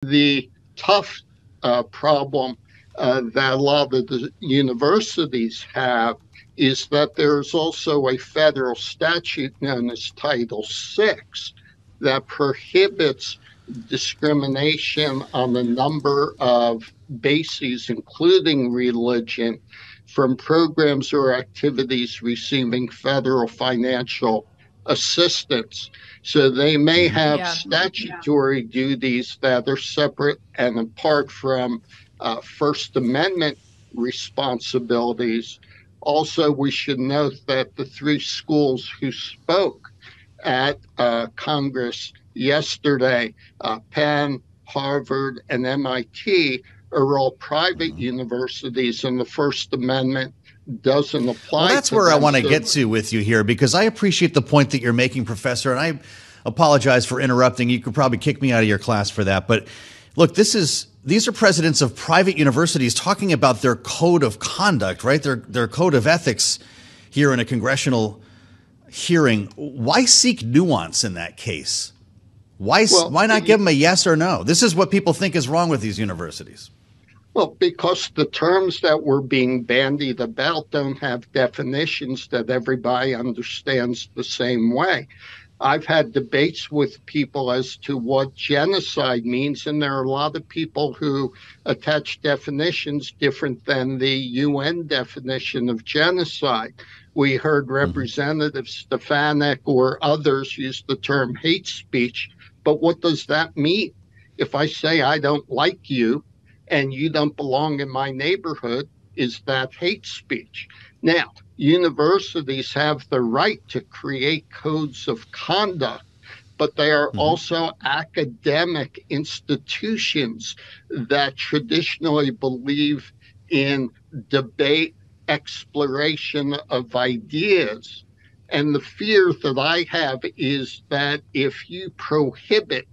The tough problem that a lot of the universities have is that there's also a federal statute known as Title VI that prohibits discrimination on a number of bases, including religion, from programs or activities receiving federal financial assistance. So they may have statutory duties that are separate and apart from First Amendment responsibilities. Also, we should note that the three schools who spoke at Congress yesterday, Penn, Harvard, and MIT, are all private universities, and the First Amendment doesn't apply. Well, that's where I want to get to with you here, because I appreciate the point that you're making, Professor, and I apologize for interrupting. You could probably kick me out of your class for that. But look, these are presidents of private universities talking about their code of conduct, right? Their code of ethics here in a congressional hearing. Why seek nuance in that case? Why not give them a yes or no? This is what people think is wrong with these universities. Well, because the terms that were being bandied about don't have definitions that everybody understands the same way. I've had debates with people as to what genocide means, and there are a lot of people who attach definitions different than the UN definition of genocide. We heard Representative Stefanik or others use the term hate speech, but what does that mean? If I say I don't like you and you don't belong in my neighborhood, is that hate speech? Now, universities have the right to create codes of conduct, but they are also academic institutions that traditionally believe in debate, exploration of ideas. And the fear that I have is that if you prohibit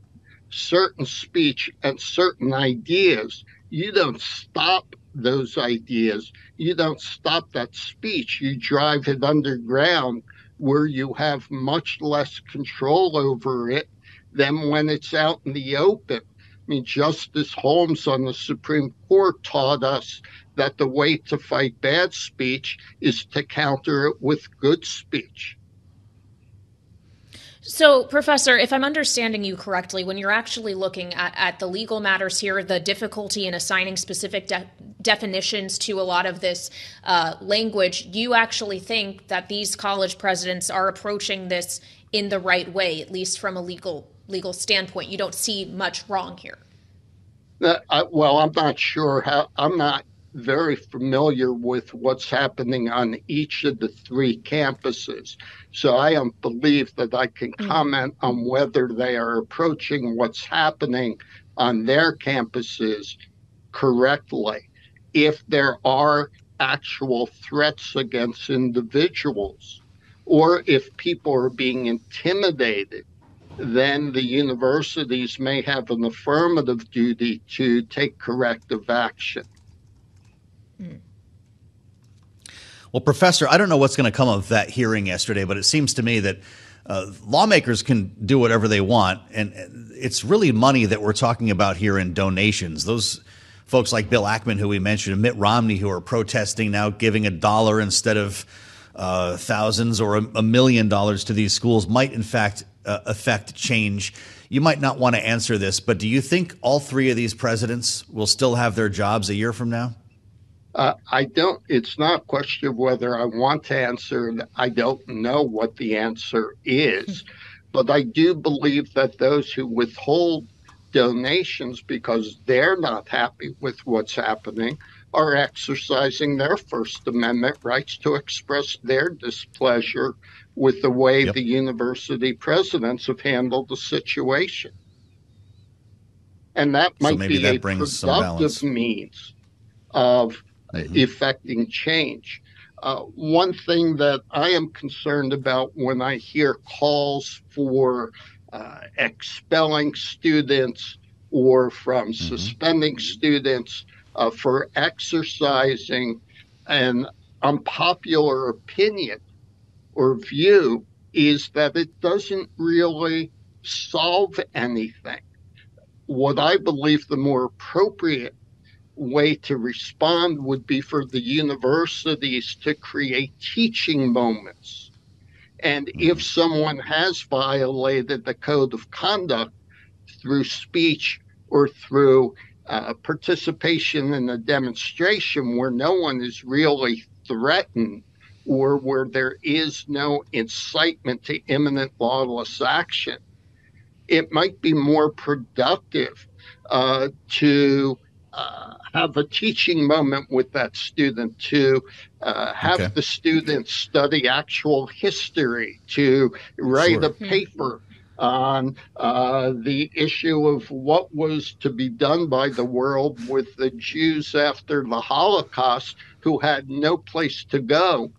certain speech and certain ideas, you don't stop those ideas. You don't stop that speech. You drive it underground where you have much less control over it than when it's out in the open. I mean, Justice Holmes on the Supreme Court taught us that the way to fight bad speech is to counter it with good speech. So, Professor, if I'm understanding you correctly, when you're actually looking at the legal matters here, the difficulty in assigning specific definitions to a lot of this language, you actually think that these college presidents are approaching this in the right way, at least from a legal standpoint. You don't see much wrong here. Well, I'm not sure how. I'm not very familiar with what's happening on each of the three campuses. So I don't believe that I can comment on whether they are approaching what's happening on their campuses correctly. If there are actual threats against individuals, or if people are being intimidated, then the universities may have an affirmative duty to take corrective action. Well, Professor, I don't know what's going to come of that hearing yesterday, but it seems to me that lawmakers can do whatever they want. And it's really money that we're talking about here in donations. Those folks like Bill Ackman, who we mentioned, and Mitt Romney, who are protesting now, giving $1 instead of thousands or $1 million to these schools might, in fact, affect change. You might not want to answer this, but do you think all three of these presidents will still have their jobs a year from now? I don't. It's not a question of whether I want to answer. I don't know what the answer is, but I do believe that those who withhold donations because they're not happy with what's happening are exercising their First Amendment rights to express their displeasure with the way the university presidents have handled the situation. And that might be a productive means of effecting change. One thing that I am concerned about when I hear calls for expelling students or from suspending students for exercising an unpopular opinion or view is that it doesn't really solve anything. what I believe the more appropriate way to respond would be for the universities to create teaching moments. And if someone has violated the code of conduct through speech or through participation in a demonstration where no one is really threatened, or where there is no incitement to imminent lawless action, it might be more productive to have a teaching moment with that student, to have the student study actual history, to write a paper on the issue of what was to be done by the world with the Jews after the Holocaust, who had no place to go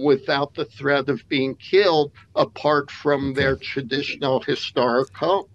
without the threat of being killed, apart from their traditional historic home.